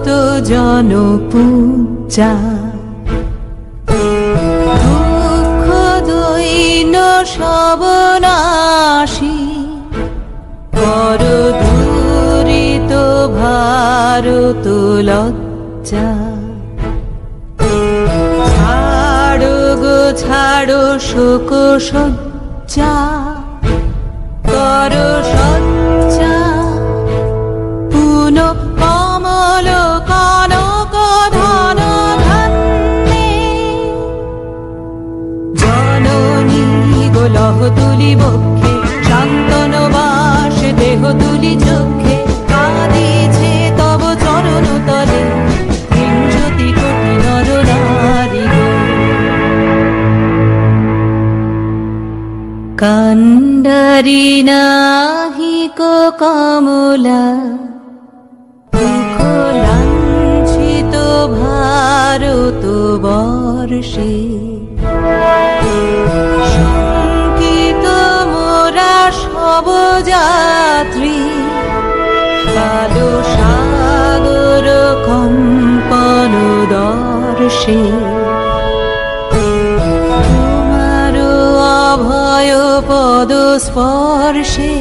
তো জনপূজা দুঃখ দৈন্য সবনাশী কর দূরিত ভারত লজ্জা ছাড়ো গো ছাড়ো শোক সজ্জা কর সজ্জা পুন কমল কনক ধন ধান্যে জননী গোলহ তুলি বক্ষে শান্তন বাস দেহ তুলি চক্ষে কাঁদিছে তব চরণ তলে বিংশতি কোটি নর নারী কান্ডারি নাহিক কমলা লাঞ্ছিত ভারত বর্ষে শঙ্কিত মোরা সব যাত্রী কালো সাগর কম্পন দর্শে তোমার অভয় পদ স্পর্শে